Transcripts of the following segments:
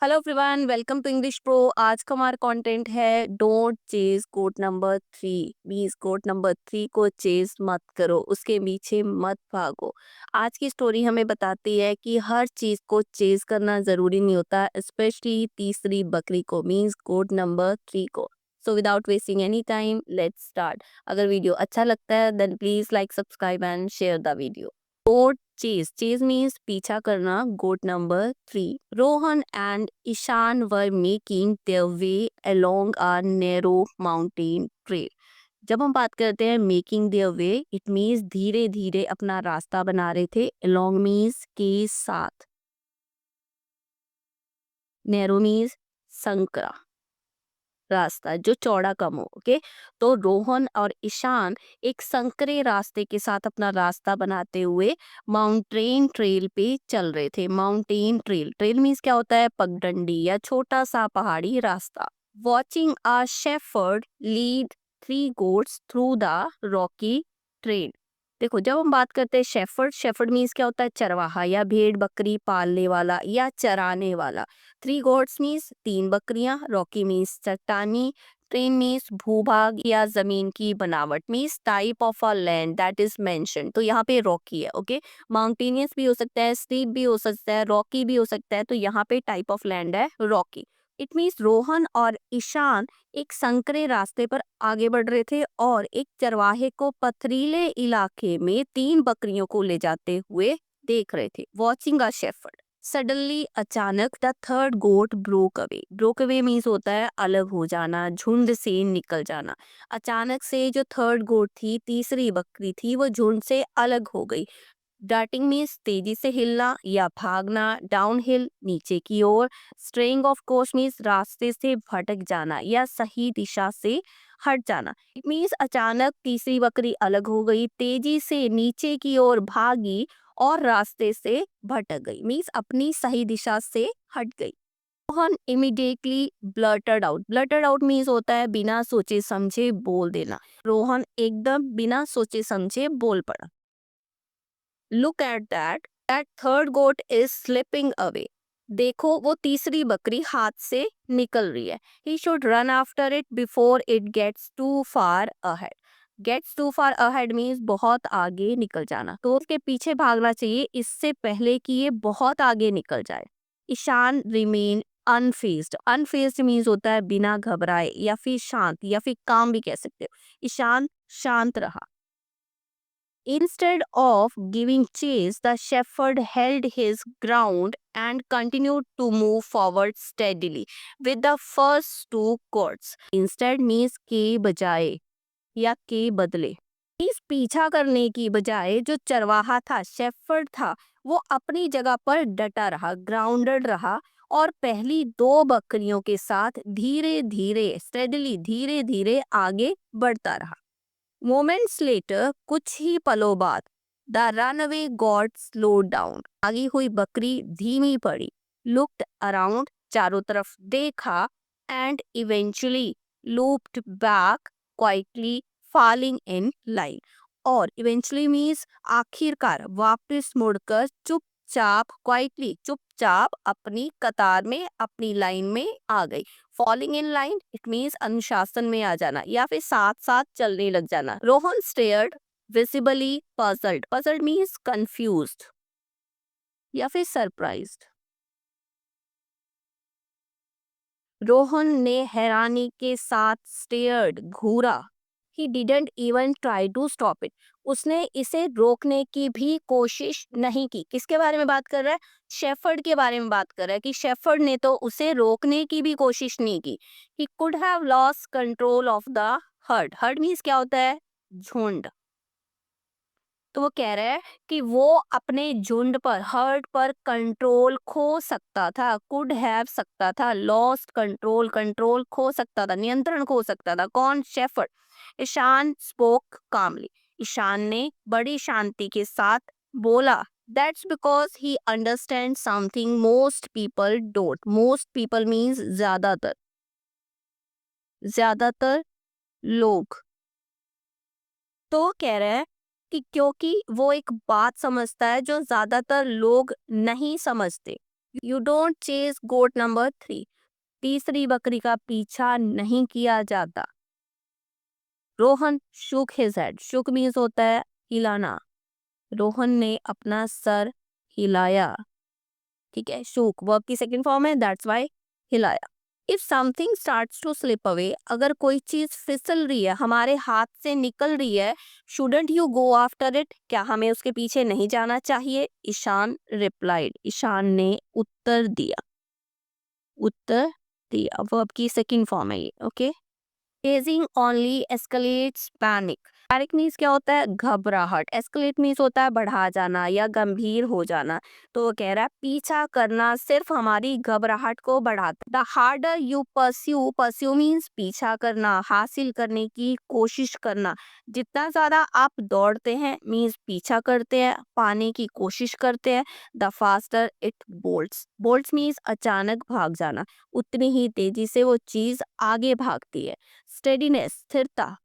Hello everyone, welcome to English pro. आज का हमारा कंटेंट है don't chase goat number 3। Means goat number 3 को चेज मत करो, उसके पीछे मत भागो। आज की स्टोरी हमें बताती है कि हर चीज को चेज करना जरूरी नहीं होता, स्पेशली तीसरी बकरी को, मीन्स कोट नंबर 3 को। So without wasting any time let's start. अगर वीडियो अच्छा लगता है then please like, subscribe and share the video. Chase means पीछा करना। Goat number 3. Rohan and Ishan were making their way along a narrow mountain trail. जब हम बात करते हैं making their way, it means धीरे धीरे अपना रास्ता बना रहे थे। along मीन्स के साथ, नैरो मीन्स संकरा, रास्ता जो चौड़ा कम हो। ओके, तो रोहन और ईशान एक संकरे रास्ते के साथ अपना रास्ता बनाते हुए माउंटेन ट्रेल पे चल रहे थे। माउंटेन ट्रेल, ट्रेल मीन्स क्या होता है? पगडंडी या छोटा सा पहाड़ी रास्ता। Watching a shepherd lead 3 goats through the Rocky trail. देखो, जब हम बात करते हैं शेफर्ड, शेफर्ड मीन्स क्या होता है? चरवाहा या भेड़ बकरी पालने वाला या चराने वाला। 3 goats मीन्स 3 बकरियां। रॉकी मीन्स चट्टानी। ट्रेन मीन्स भूभाग या जमीन की बनावट, means type of a land that is mention. तो यहाँ पे रॉकी है। ओके, माउंटेनियस भी हो सकता है, स्टीप भी हो सकता है, रॉकी भी हो सकता है। तो यहाँ पे टाइप ऑफ लैंड है रॉकी। इट मीन्स रोहन और ईशान एक संकरे रास्ते पर आगे बढ़ रहे थे और एक चरवाहे को पथरीले इलाके में 3 बकरियों को ले जाते हुए देख रहे थे। Watching a shepherd. सडनली, अचानक, the third goat broke away. Broke away means होता है अलग हो जाना, झुंड से निकल जाना। अचानक से जो थर्ड गोट थी, तीसरी बकरी थी, वो झुंड से अलग हो गई। डार्टिंग मीन्स तेजी से हिलना या भागना। डाउन हिल, नीचे की ओर। स्ट्रेइंग ऑफ कोर्स मीन्स रास्ते से भटक जाना या सही दिशा से हट जाना। इट मीन्स अचानक तीसरी बकरी अलग हो गई, तेजी से नीचे की ओर भागी और रास्ते से भटक गई, मीन्स अपनी सही दिशा से हट गई। Rohan immediately blurted out. Blurted out means होता है बिना सोचे समझे बोल देना। रोहन एकदम बिना सोचे समझे बोल पड़ा। Look at that third goat is slipping away. देखो, वो तीसरी बकरी हाथ से निकल रही है। He should run after it before it gets too far ahead. Gets too far ahead means बहुत आगे निकल जाना, तो उसके पीछे भागना चाहिए इससे पहले कि ये बहुत आगे निकल जाए। ईशान रिमेन अनफेज्ड। अनफेज्ड मीन्स होता है बिना घबराए या फिर शांत या फिर काम भी कह सकते हो। ईशान शांत रहा। Instead of giving chase, the shepherd held his ground and continued to move forward steadily with the first 2 goats. Instead means के बजाय या के बदले। इस पीछा करने की बजाय जो चरवाहा था, शेफर्ड था, वो अपनी जगह पर डटा रहा, ग्राउंडेड रहा और पहली 2 बकरियों के साथ धीरे धीरे, स्टेडली, धीरे धीरे आगे बढ़ता रहा। मोमेंट्स लेटर, कुछ ही पलों बाद, the runaway got slow down. आगी हुई बकरी धीमी पड़ी। लुक्ड अराउंड, चारों तरफ देखा। And eventually looped back quietly, falling in line. और इवेंचुअली मीन्स आखिरकार, वापस मुड़कर चुपचाप, क्वाइटली, चुपचाप अपनी कतार में, अपनी लाइन में आ गई। Falling in line, it means अनुशासन में आ जाना या फिर साथ साथ चलने लग जाना। Rohan stared, visibly puzzled. Puzzled means confused या फिर सरप्राइज्ड। रोहन ने हैरानी के साथ स्टेयर्ड, घूरा। He didn't even try to stop it. उसने इसे रोकने की भी कोशिश नहीं की। किसके बारे में बात कर रहा है? शेफर्ड के बारे में बात कर रहा है कि शेफर्ड ने तो उसे रोकने की भी कोशिश नहीं की। He could have lost control of the heard. Heard means क्या होता है? झुंड। तो वो कह रहा है कि वो अपने झुंड पर, हर्ड पर कंट्रोल खो सकता था। कुड हैव सकता था, लॉस्ट कंट्रोल, कंट्रोल खो सकता था, नियंत्रण खो सकता था। कौन? शेफर्ड। ईशान स्पोक कामली। ईशान ने बड़ी शांति के साथ बोला। That's because he understand something most people don't. Most people means ज्यादातर, ज्यादातर लोग। तो कह रहा है कि क्योंकि वो एक बात समझता है जो ज्यादातर लोग नहीं समझते। You don't chase goat number 3, तीसरी बकरी का पीछा नहीं किया जाता। Rohan shook his head, shook means होता है हिलाना, रोहन ने अपना सर हिलाया, ठीक है, shook वर्ब की सेकंड फॉर्म है, दैट्स वाई हिलाया। If something starts to slip away, अगर कोई चीज फिसल रही है, हमारे हाथ से निकल रही है, shouldn't you go after it, क्या हमें उसके पीछे नहीं जाना चाहिए? ईशान रिप्लाइड, ईशान ने उत्तर दिया, उत्तर दिया वर्ब की सेकंड फॉर्म है ये, okay. Chasing only escalates panic, panic means क्या होता है? घबराहट, एस्केलेट मीन्स होता है बढ़ा जाना या गंभीर हो जाना। तो वो कह रहा है पीछा करना सिर्फ हमारी घबराहट को बढ़ाता है। The harder you pursue, pursue means पीछा करना, हासिल करने की कोशिश करना, जितना ज्यादा आप दौड़ते हैं मीन्स पीछा करते हैं, पाने की कोशिश करते हैं, the faster it bolts, bolts means अचानक भाग जाना, उतनी ही तेजी से वो चीज आगे भागती है। स्टेडीनेस, स्थिरता,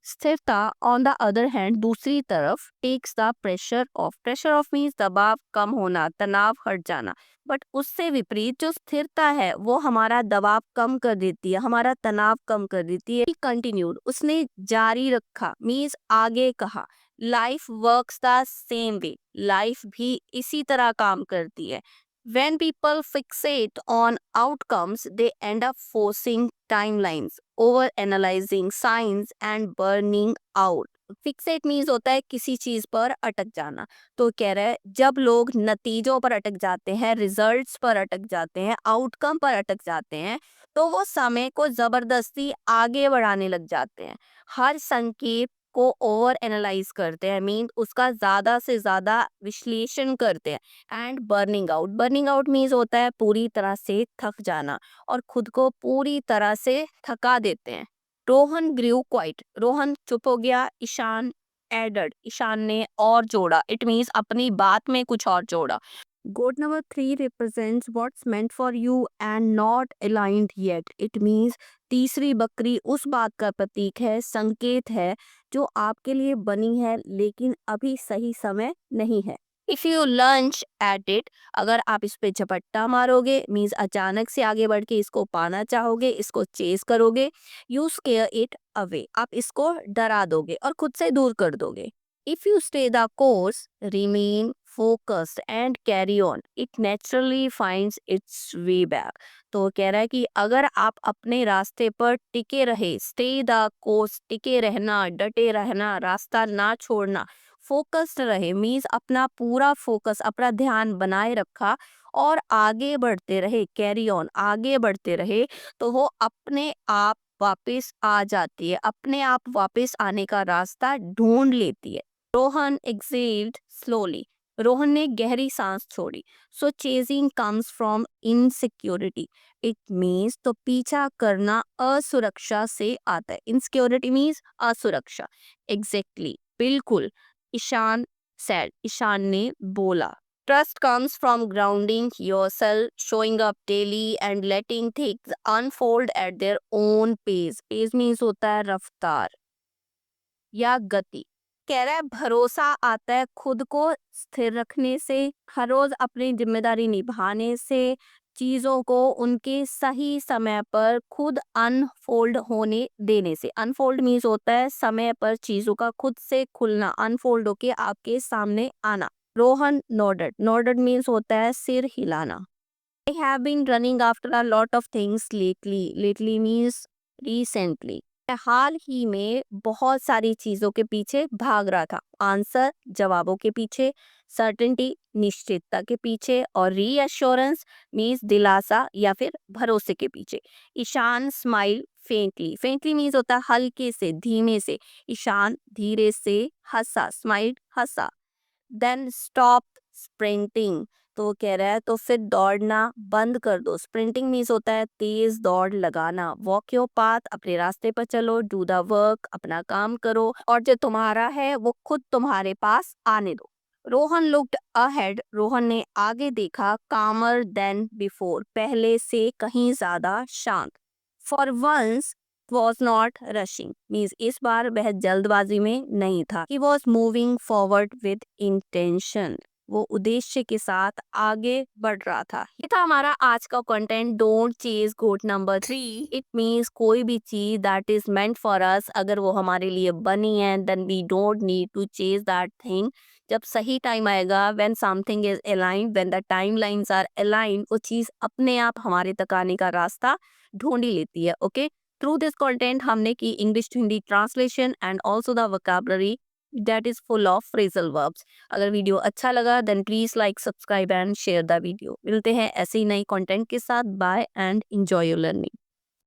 स्थिरता ऑन द अदर हैंड दूसरी तरफ takes the pressure off, pressure off means दबाव कम होना, तनाव हट जाना, बट उससे विपरीत जो स्थिरता है वो हमारा दबाव कम कर देती है, हमारा तनाव कम कर देती है। कंटिन्यूड, उसने जारी रखा मीन्स आगे कहा। Life works the same way, life भी इसी तरह काम करती है। When people fixate on outcomes, they end up forcing timelines, over analyzing signs and burning out. Fixit means होता है किसी चीज पर अटक जाना। तो कह रहा है जब लोग नतीजों पर अटक जाते हैं, रिजल्ट्स पर अटक जाते हैं, आउटकम पर अटक जाते हैं, तो वो समय को जबरदस्ती आगे बढ़ाने लग जाते हैं। हर संकेत को ओवर एनालाइज करते हैं, मीन उसका ज्यादा से ज्यादा विश्लेषण करते हैं। And burning out, burning out means होता है पूरी तरह से थक जाना और खुद को पूरी तरह से थका देते हैं। रोहन ग्रीव क्वाइट, रोहन चुप हो गया। ईशान एडड, ईशान ने और जोड़ा, इट मीन्स अपनी बात में कुछ और जोड़ा। गोट number 3 represents what's meant for you and not aligned yet. It means तीसरी बकरी उस बात का प्रतीक है, संकेत है, जो आपके लिए बनी है लेकिन अभी सही समय नहीं है। If you lunch at it, अगर आप इस पे झपट्टा मारोगे मीन्स अचानक से आगे बढ़ के इसको पाना चाहोगे, इसको चेस करोगे, यू स्केयर इट अवे, आप इसको डरा दोगे और खुद से दूर कर दोगे। If you stay the course, remain focused and carry on, it naturally finds its way back. तो वो कह रहा है कि अगर आप अपने रास्ते पर टिके रहे, स्टे द कोर्स, टिके रहना, डटे रहना, रास्ता ना छोड़ना, फोकस्ड रहे मीन्स अपना पूरा फोकस, अपना ध्यान बनाए रखा और आगे बढ़ते रहे, कैरी ऑन, आगे बढ़ते रहे, तो वो अपने आप वापस आ जाती है, अपने आप वापस आने का रास्ता ढूंढ लेती है। रोहन exhaled slowly, रोहन ने गहरी सांस छोड़ी। So chasing comes from insecurity, it means तो पीछा करना असुरक्षा से आता है। इनसिक्योरिटी मीन्स असुरक्षा। एग्जैक्टली, बिल्कुल। ईशान सेड, ईशान ने बोला। Trust comes from grounding yourself, showing up daily and letting things unfold at their own pace, pace means होता है रफ्तार या गति। कह रहा है भरोसा आता है खुद को स्थिर रखने से, हर रोज अपनी जिम्मेदारी निभाने से, चीजों को उनके सही समय पर खुद अनफोल्ड होने देने से। अनफोल्ड मीन्स होता है समय पर चीजों का खुद से खुलना, अनफोल्ड होके आपके सामने आना। रोहन नोडेड, नोडेड मीन्स होता है सिर हिलाना। I have been running after a lot of things lately. Lately means recently. मैं हाल ही में बहुत सारी चीजों के पीछे भाग रहा था। आंसर, जवाबों के पीछे, सर्टेनिटी, निश्चितता के पीछे, और रीअश्योरेंस मीन्स दिलासा या फिर भरोसे के पीछे। Ishaan smile faintly, faintly means होता है हल्के से, धीमे से। ईशान धीरे से हंसा, स्माइल, हंसा। देन स्टॉप स्प्रिंटिंग, तो वो कह रहा है तो फिर दौड़ना बंद कर दो। स्प्रिंटिंग मीन्स होता है तेज दौड़ लगाना। वॉक योर पाथ, अपने रास्ते पर चलो। डू द वर्क, अपना काम करो, और जो तुम्हारा है वो खुद तुम्हारे पास आने दो। रोहन लुक्ड अहेड, रोहन ने आगे देखा। कामर देन बिफोर, पहले से कहीं ज्यादा शांत। For once was not rushing means इस बार वह जल्दबाजी में नहीं था। He was moving forward with intention. वो उद्देश्य के साथ आगे बढ़ रहा था। ये था हमारा आज का content. Don't chase goat number 3। It means कोई भी चीज that is meant for us, अगर वो हमारे लिए बनी है, then we don't need to chase that thing. जब सही टाइम आएगा, when something is aligned, when the timelines are aligned, वो चीज अपने आप हमारे तक आने का रास्ता ढूंढ ही लेती है। ओके, थ्रू दिस कंटेंट हमने की English to Hindi translation and also the vocabulary that is full of phrasal verbs। अगर वीडियो अच्छा लगा then please like, subscribe and share the video. मिलते हैं ऐसे ही नई कंटेंट के साथ। Bye and enjoy your learning।